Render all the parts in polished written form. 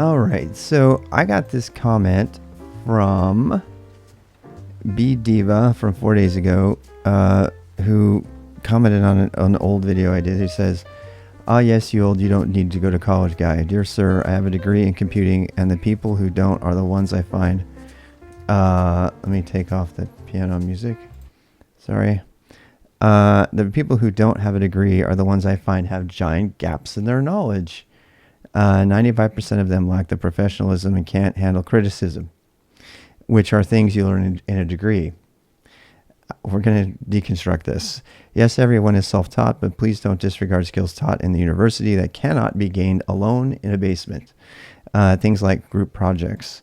All right, so I got this comment from B Diva from 4 days ago, who commented on an old video I did. He says, "Ah, yes, you don't need to go to college, guy. Dear sir, I have a degree in computing, and the people who don't are the ones I find." Let me take off the piano music. Sorry. The people who don't have a degree are the ones I find have giant gaps in their knowledge. 95% of them lack the professionalism and can't handle criticism, which are things you learn in a degree. We're going to deconstruct this. Yes, everyone is self-taught, but please don't disregard skills taught in the university that cannot be gained alone in a basement. Things like group projects.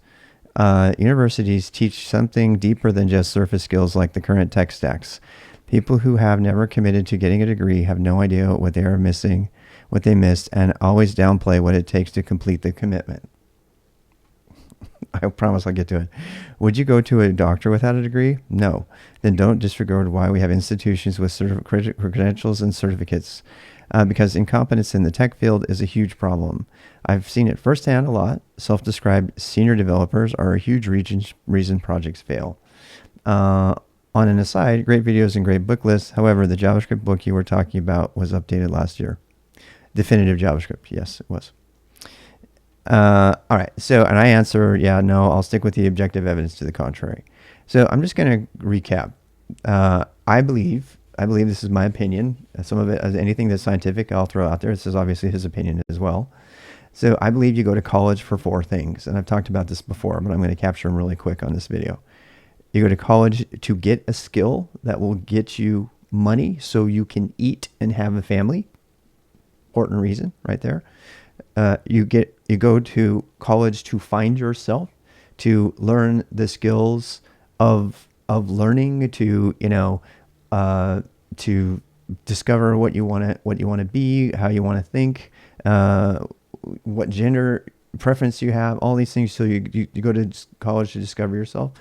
Universities teach something deeper than just surface skills like the current tech stacks. People who have never committed to getting a degree have no idea what they are missing, what they missed, and always downplay what it takes to complete the commitment. I promise I'll get to it. Would you go to a doctor without a degree? No. Then don't disregard why we have institutions with credentials and certificates, because incompetence in the tech field is a huge problem. I've seen it firsthand a lot. Self-described senior developers are a huge reason projects fail. On an aside, great videos and great book lists. However, the JavaScript book you were talking about was updated last year. Definitive JavaScript. Yes, it was. All right. So, and I answer, yeah, no, I'll stick with the objective evidence to the contrary. So I'm just going to recap. I believe this is my opinion. Some of it, as anything that's scientific, I'll throw out there. This is obviously his opinion as well. So I believe you go to college for 4 things. And I've talked about this before, but I'm going to capture them really quick on this video. You go to college to get a skill that will get you money so you can eat and have a family. Important reason right there. You go to college to find yourself, to learn the skills of learning, to to discover what you want to be, how you want to think, what gender preference you have, all these things. So you go to college to discover yourself.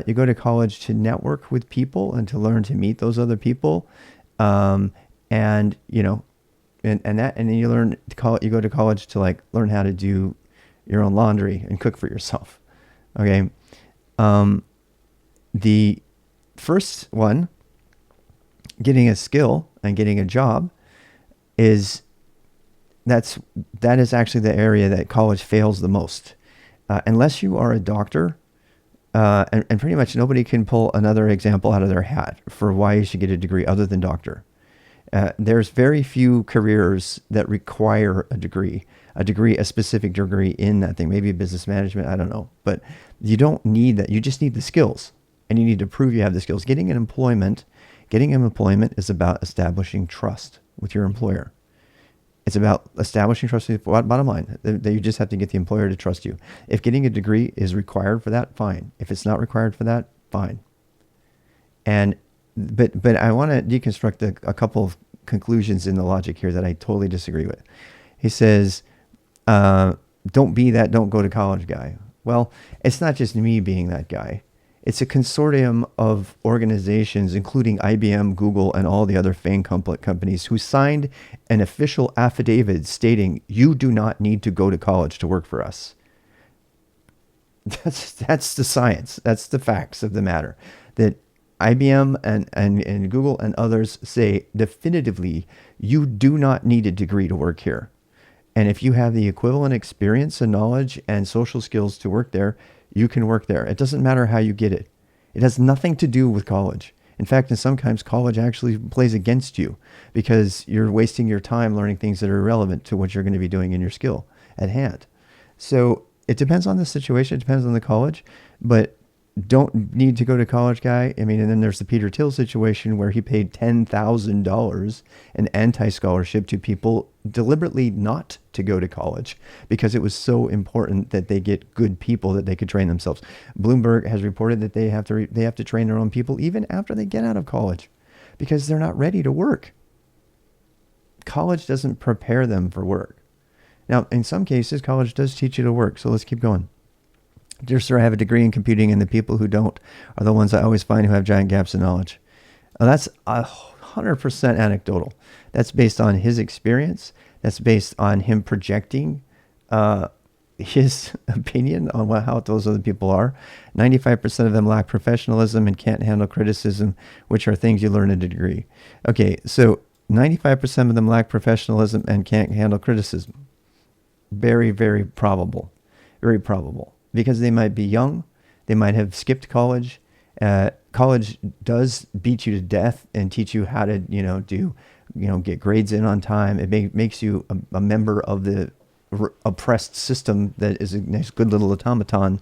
You go to college to network with people and to learn to meet those other people, and then you you go to college to like learn how to do your own laundry and cook for yourself. Okay. The first one, getting a skill and getting a job, that is actually the area that college fails the most. Unless you are a doctor, and pretty much nobody can pull another example out of their hat for why you should get a degree other than doctor. There's very few careers that require a specific degree in that thing. Maybe business management, I don't know. But you don't need that. You just need the skills, and you need to prove you have the skills. Getting an employment is about establishing trust with your employer. It's about establishing trust. Bottom line, that you just have to get the employer to trust you. If getting a degree is required for that, fine. If it's not required for that, fine. But I want to deconstruct a couple of conclusions in the logic here that I totally disagree with. He says, don't be that don't go to college guy. Well, it's not just me being that guy. It's a consortium of organizations, including IBM, Google, and all the other FANG companies who signed an official affidavit stating you do not need to go to college to work for us. That's the science. That's the facts of the matter. That IBM and Google and others say definitively you do not need a degree to work here. And if you have the equivalent experience and knowledge and social skills to work there, you can work there. It doesn't matter how you get it. It has nothing to do with college. In fact, sometimes college actually plays against you because you're wasting your time learning things that are irrelevant to what you're going to be doing in your skill at hand. So it depends on the situation. It depends on the college, but don't need to go to college guy. I mean, and then there's the Peter Thiel situation where he paid $10,000 in anti-scholarship to people deliberately not to go to college because it was so important that they get good people that they could train themselves. Bloomberg has reported that they have to train their own people even after they get out of college because they're not ready to work. College doesn't prepare them for work. Now, in some cases, college does teach you to work. So let's keep going. Dear sir, I have a degree in computing, and the people who don't are the ones I always find who have giant gaps in knowledge. That's 100% anecdotal. That's based on his experience. That's based on him projecting his opinion on how those other people are. 95% of them lack professionalism and can't handle criticism, which are things you learn at a degree. Okay, so 95% of them lack professionalism and can't handle criticism. Very, very probable. Very probable. Because they might be young. They might have skipped college. College does beat you to death and teach you how to, get grades in on time. It makes you a member of the oppressed system that is a nice, good little automaton,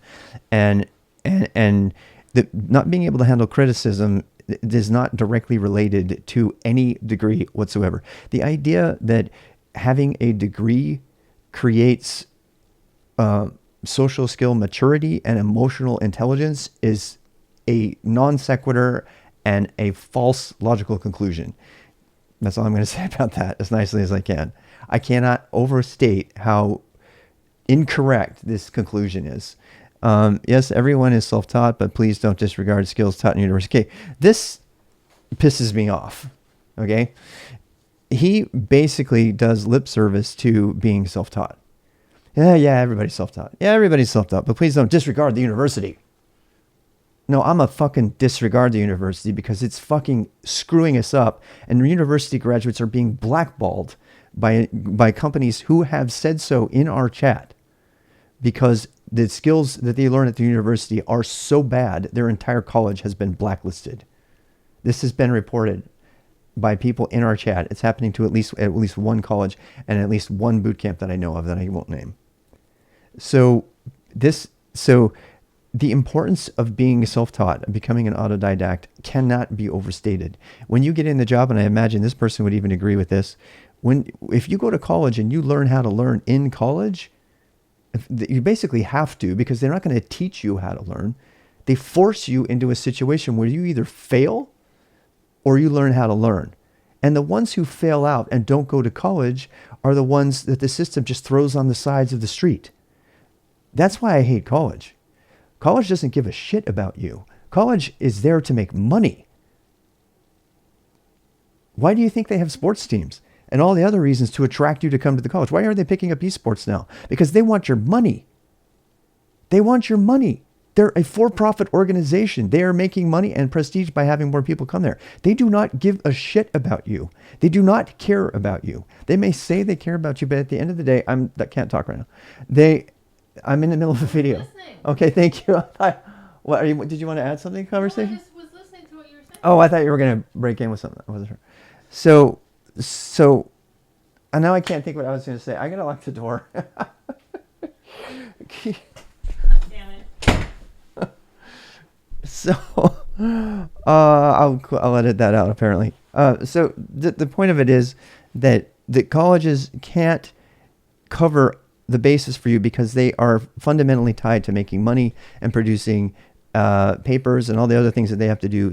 and the not being able to handle criticism is not directly related to any degree whatsoever. The idea that having a degree creates social skill maturity and emotional intelligence is a non sequitur and a false logical conclusion. That's all I'm going to say about that as nicely as I can. I cannot overstate how incorrect this conclusion is. Yes, everyone is self-taught, but please don't disregard skills taught in university. Okay, this pisses me off. Okay, he basically does lip service to being self-taught. Yeah, everybody's self-taught. Yeah, everybody's self-taught, but please don't disregard the university. No, I'm a fucking disregard the university because it's fucking screwing us up, and university graduates are being blackballed by companies who have said so in our chat because the skills that they learn at the university are so bad, their entire college has been blacklisted. This has been reported by people in our chat. It's happening to at least one college and at least one boot camp that I know of that I won't name. So the importance of being self-taught and becoming an autodidact cannot be overstated. When you get in the job, and I imagine this person would even agree with this, if you go to college and you learn how to learn in college, you basically have to, because they're not going to teach you how to learn. They force you into a situation where you either fail or you learn how to learn. And the ones who fail out and don't go to college are the ones that the system just throws on the sides of the street. That's why I hate college. College doesn't give a shit about you. College is there to make money. Why do you think they have sports teams and all the other reasons to attract you to come to the college? Why are they picking up esports now? Because they want your money. They want your money. They're a for-profit organization. They are making money and prestige by having more people come there. They do not give a shit about you. They do not care about you. They may say they care about you, but at the end of the day, I can't talk right now. I'm in the middle of a video. Listening. Okay, thank you. Did you want to add something to the conversation? No, I just was listening to what you were saying. Oh, I thought you were going to break in with something. I wasn't sure. So, and now I can't think what I was going to say. I got to lock the door. Damn it. So, I'll edit that out apparently. So the point of it is that the colleges can't cover the basis for you because they are fundamentally tied to making money and producing papers and all the other things that they have to do.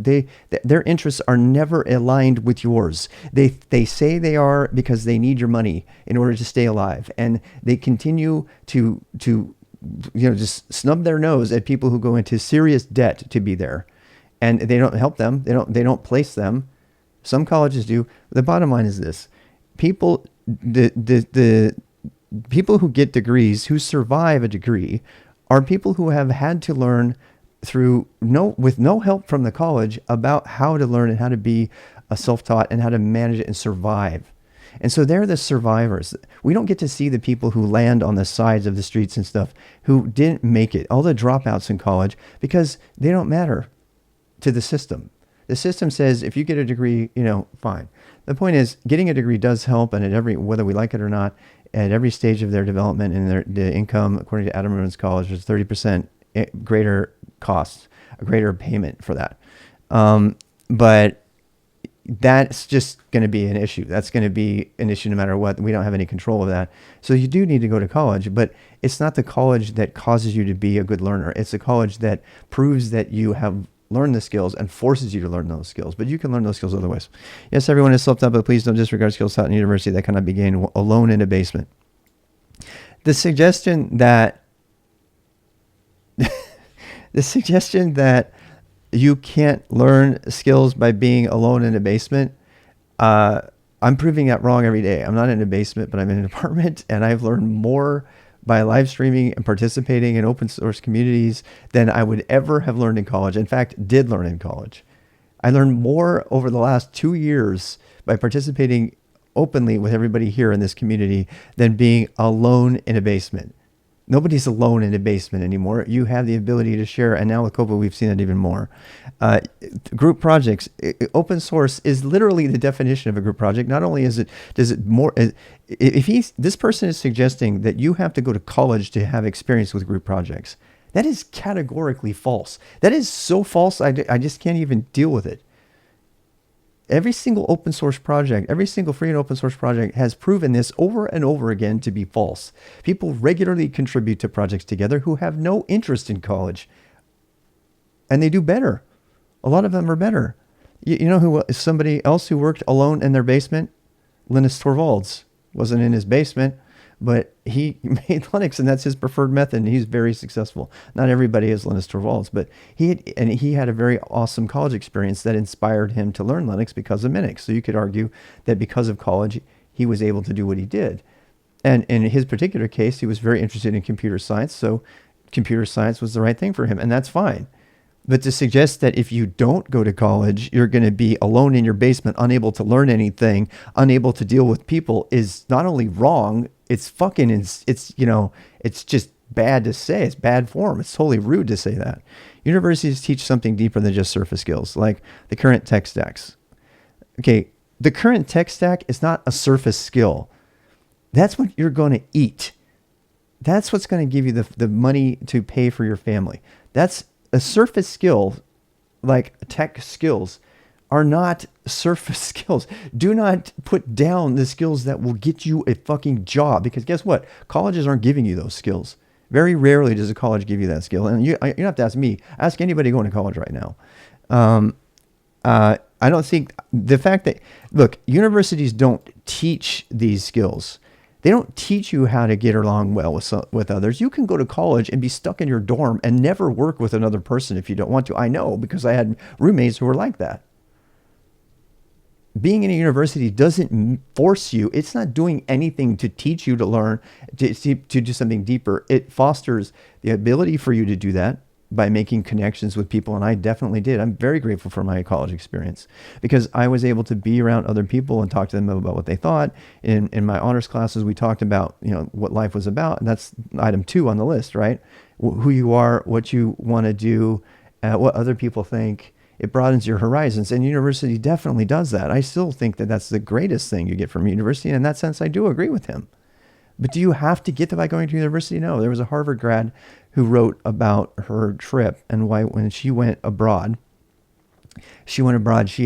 Their interests are never aligned with yours. They say they are because they need your money in order to stay alive, and they continue to just snub their nose at people who go into serious debt to be there, and they don't help them. They don't place them. Some colleges do. The bottom line is this: the people who get degrees, who survive a degree, are people who have had to learn with no help from the college about how to learn and how to be a self-taught and how to manage it and survive. And so they're the survivors. We don't get to see the people who land on the sides of the streets and stuff, who didn't make it, all the dropouts in college, because they don't matter to the system. The system says if you get a degree, fine. The point is, getting a degree does help, and whether we like it or not, at every stage of their development and the income, according to Adam Roon's college, there's 30% greater costs, a greater payment for that. But that's just going to be an issue. That's going to be an issue no matter what. We don't have any control of that. So you do need to go to college, but it's not the college that causes you to be a good learner. It's a college that proves that you have learned the skills and forces you to learn those skills. But you can learn those skills otherwise. Yes, everyone is self-taught, but please don't disregard skills taught in university that cannot be gained alone in a basement. The suggestion that you can't learn skills by being alone in a basement, I'm proving that wrong every day. I'm not in a basement, but I'm in an apartment, and I've learned more by live streaming and participating in open source communities than I would ever have learned in college. In fact, did learn in college. I learned more over the last 2 years by participating openly with everybody here in this community than being alone in a basement. Nobody's alone in a basement anymore. You have the ability to share, and now with COVID, we've seen it even more. Group projects, open source is literally the definition of a group project. Not only does it more, if this person is suggesting that you have to go to college to have experience with group projects, that is categorically false. That is so false, I just can't even deal with it. Every single open source project, every single free and open source project has proven this over and over again to be false. People regularly contribute to projects together who have no interest in college. And they do better. A lot of them are better. You know who is somebody else who worked alone in their basement? Linus Torvalds. Wasn't in his basement, but he made Linux, and that's his preferred method, and he's very successful. Not everybody is Linus Torvalds, but he had a very awesome college experience that inspired him to learn Linux because of Minix. So you could argue that because of college, he was able to do what he did. And in his particular case, he was very interested in computer science, so computer science was the right thing for him, and that's fine. But to suggest that if you don't go to college, you're going to be alone in your basement, unable to learn anything, unable to deal with people is not only wrong, it's fucking, it's just bad to say. It's bad form. It's totally rude to say that. Universities teach something deeper than just surface skills, like the current tech stacks. Okay, the current tech stack is not a surface skill. That's what you're going to eat. That's what's going to give you the money to pay for your family. That's a surface skill, like tech skills, are not surface skills. Do not put down the skills that will get you a fucking job, because guess what? Colleges aren't giving you those skills. Very rarely does a college give you that skill. And you don't have to ask me. Ask anybody going to college right now. I don't think the fact that, look, universities don't teach these skills. They don't teach you how to get along well with others. You can go to college and be stuck in your dorm and never work with another person if you don't want to. I know, because I had roommates who were like that. Being in a university doesn't force you. It's not doing anything to teach you to learn, to do something deeper. It fosters the ability for you to do that by making connections with people, and I definitely did. I'm very grateful for my college experience because I was able to be around other people and talk to them about what they thought. In my honors classes, we talked about what life was about, and that's item 2 on the list, right? Who you are, what you want to do, what other people think. It broadens your horizons, and university definitely does that. I still think that that's the greatest thing you get from university, and in that sense, I do agree with him. But do you have to get to by going to university? No. There was a Harvard grad who wrote about her trip and why when she went abroad, she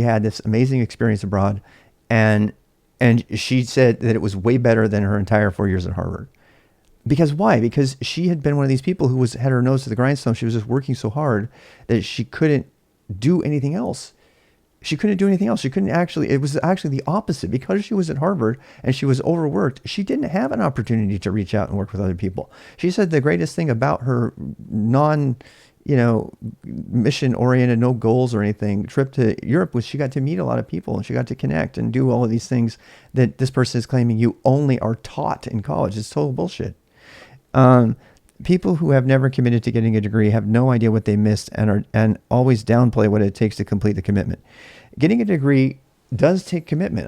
had this amazing experience abroad, and she said that it was way better than her entire 4 years at Harvard. Because why? Because she had been one of these people who had her nose to the grindstone. She was just working so hard that she couldn't do anything else. She couldn't do anything else. She couldn't actually, it was actually the opposite. Because she was at Harvard and she was overworked, she didn't have an opportunity to reach out and work with other people. She said the greatest thing about her mission-oriented, no goals or anything, trip to Europe was she got to meet a lot of people and she got to connect and do all of these things that this person is claiming you only are taught in college. It's total bullshit. People who have never committed to getting a degree have no idea what they missed and always downplay what it takes to complete the commitment. Getting a degree does take commitment.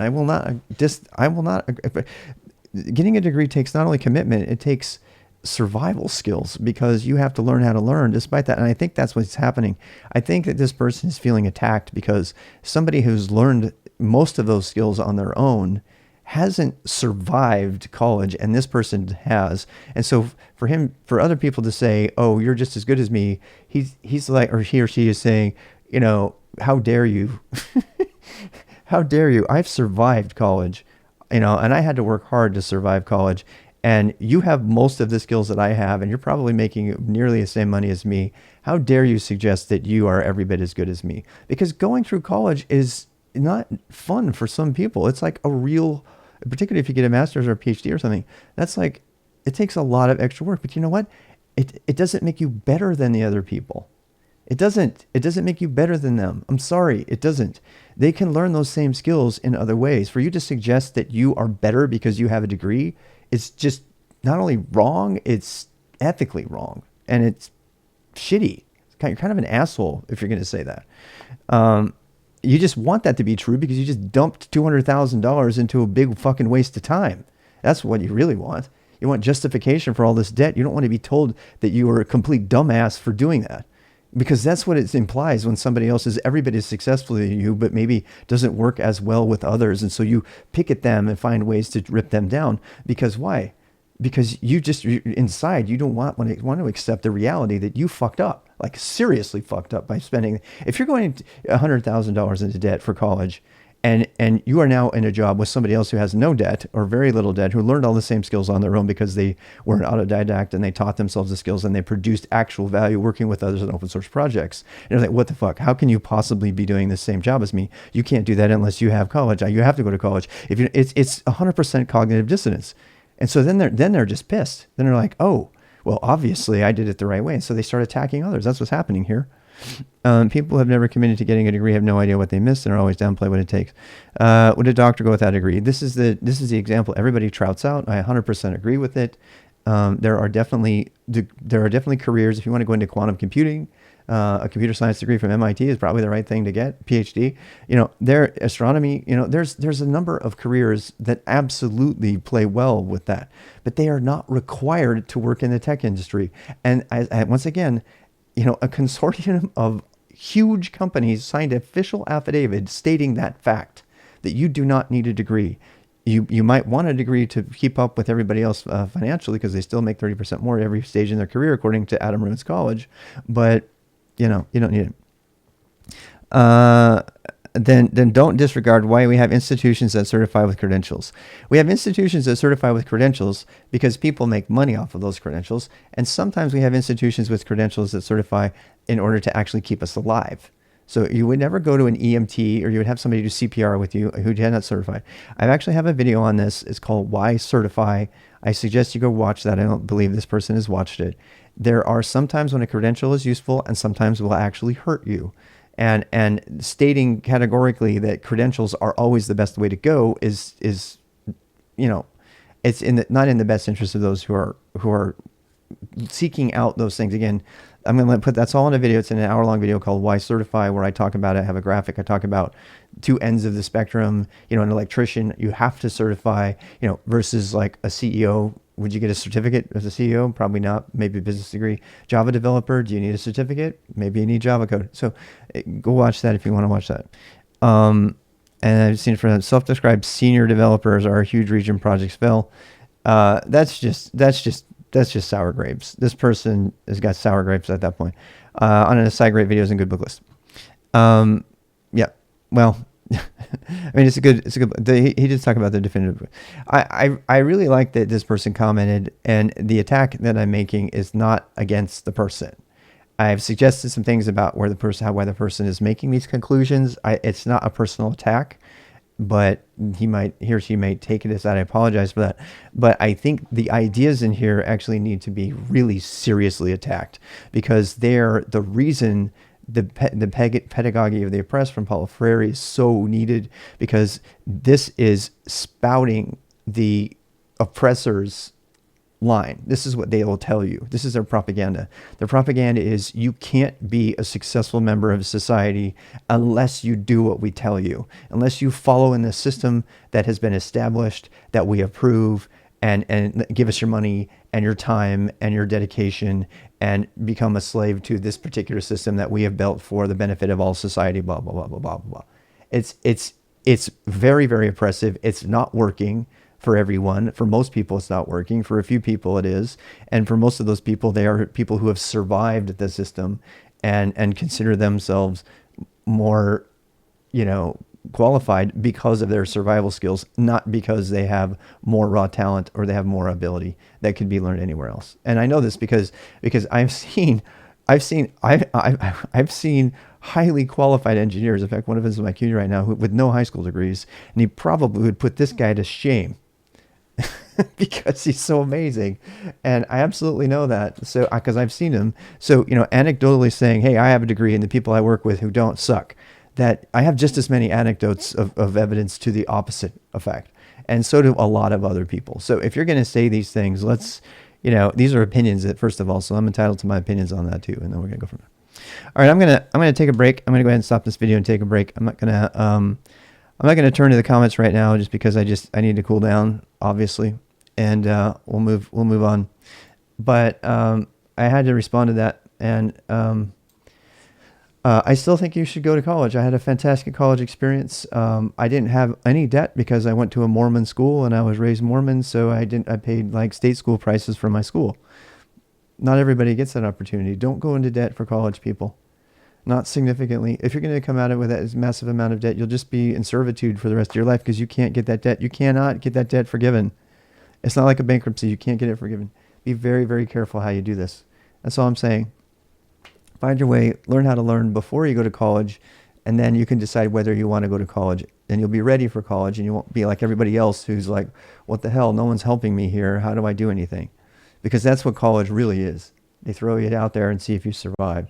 Getting a degree takes not only commitment, it takes survival skills, because you have to learn how to learn despite that. And I think that's what's happening. I think that this person is feeling attacked because somebody who's learned most of those skills on their own hasn't survived college, and this person has. And so for other people to say, "Oh, you're just as good as me," he's like, or he or she is saying, "How dare you? How dare you? I've survived college, and I had to work hard to survive college. And you have most of the skills that I have, and you're probably making nearly the same money as me. How dare you suggest that you are every bit as good as me?" Because going through college is not fun for some people. It's like a real, particularly if you get a master's or a PhD or something, that's like, it takes a lot of extra work. But you know what? It doesn't make you better than the other people. It doesn't make you better than them. I'm sorry, it doesn't. They can learn those same skills in other ways. For you to suggest that you are better because you have a degree, it's just not only wrong, it's ethically wrong, and it's shitty. You're kind of an asshole if you're going to say that. You just want that to be true because you just dumped $200,000 into a big fucking waste of time. That's what you really want. You want justification for all this debt. You don't want to be told that you were a complete dumbass for doing that, because that's what it implies when somebody else is every bit as successful as you, but maybe doesn't work as well with others. And so you pick at them and find ways to rip them down. Because why? Because inside, you don't want to accept the reality that you fucked up, like seriously fucked up by spending. If you're going $100,000 into debt for college, and you are now in a job with somebody else who has no debt or very little debt, who learned all the same skills on their own because they were an autodidact and they taught themselves the skills and they produced actual value working with others in open source projects. And they're like, what the fuck? How can you possibly be doing the same job as me? You can't do that unless you have college. You have to go to college. It's 100% cognitive dissonance. And so then they're just pissed. Then they're like, oh, well, obviously I did it the right way. And so they start attacking others. That's what's happening here. People who have never committed to getting a degree have no idea what they missed and are always downplay what it takes. Would a doctor go without a degree? This is the example everybody trouts out. I 100% agree with it. There are definitely careers. If you want to go into quantum computing, a computer science degree from MIT is probably the right thing to get. PhD, astronomy, there's a number of careers that absolutely play well with that, but they are not required to work in the tech industry. And once again, a consortium of huge companies signed an official affidavit stating that fact, that you do not need a degree. You might want a degree to keep up with everybody else financially, because they still make 30% more every stage in their career, according to Adam Ruins College. But, you don't need it. Then don't disregard why we have institutions that certify with credentials. We have institutions that certify with credentials because people make money off of those credentials. And sometimes we have institutions with credentials that certify in order to actually keep us alive. So you would never go to an EMT, or you would have somebody do CPR with you who had not certified. I actually have a video on this. It's called Why Certify. I suggest you go watch that. I don't believe this person has watched it. There are sometimes when a credential is useful and sometimes will actually hurt you. And stating categorically that credentials are always the best way to go is it's not in the best interest of those who are seeking out those things. Again, I'm going to put that's all in a video. It's in an hour-long video called Why Certify, where I talk about it. I have a graphic. I talk about two ends of the spectrum. An electrician, you have to certify, versus like a CEO. Would you get a certificate as a CEO? Probably not. Maybe a business degree. Java developer, do you need a certificate? Maybe you need Java code. So go watch that if you want to watch that. And I've seen for self-described senior developers are huge region projects fail. That's just sour grapes. This person has got sour grapes at that point. On an aside, great videos and good book list. Yeah. Well, I mean, it's a good. He did talk about the definitive. I really like that this person commented, and the attack that I'm making is not against the person. I've suggested some things about why the person is making these conclusions. It's not a personal attack, but he or she may take it as that. I apologize for that. But I think the ideas in here actually need to be really seriously attacked, because they're the reason the pedagogy of the oppressed from Paulo Freire is so needed, because this is spouting the oppressor's line. This is what they will tell you. This is their propaganda. Their propaganda is you can't be a successful member of society unless you do what we tell you, unless you follow in the system that has been established, that we approve, and give us your money and your time and your dedication and become a slave to this particular system that we have built for the benefit of all society, blah, blah, blah, blah, blah, blah. It's very, very oppressive. It's not working for everyone. For most people, it's not working. For a few people, it is. And for most of those people, they are people who have survived the system and consider themselves more, qualified because of their survival skills, not because they have more raw talent or they have more ability that could be learned anywhere else. And I know this because I've seen highly qualified engineers. In fact, one of them is in my community right now with no high school degrees, and he probably would put this guy to shame because he's so amazing. And I absolutely know that. So, because I've seen him. So, anecdotally saying, hey, I have a degree and the people I work with who don't suck, that I have just as many anecdotes of evidence to the opposite effect. And so do a lot of other people. So if you're going to say these things, these are opinions that, first of all, so I'm entitled to my opinions on that too. And then we're going to go from there. All right, I'm gonna take a break. I'm gonna go ahead and stop this video and take a break. I'm not gonna turn to the comments right now, just because I need to cool down, obviously, and we'll move on. But I had to respond to that, and I still think you should go to college. I had a fantastic college experience. I didn't have any debt because I went to a Mormon school and I was raised Mormon, so I paid like state school prices for my school. Not everybody gets that opportunity. Don't go into debt for college, people. Not significantly. If you're going to come out of it with that massive amount of debt, you'll just be in servitude for the rest of your life, because you can't get that debt. You cannot get that debt forgiven. It's not like a bankruptcy. You can't get it forgiven. Be very, very careful how you do this. That's all I'm saying. Find your way. Learn how to learn before you go to college, and then you can decide whether you want to go to college. Then you'll be ready for college, and you won't be like everybody else who's like, what the hell? No one's helping me here. How do I do anything? Because that's what college really is. They throw you out there and see if you survive.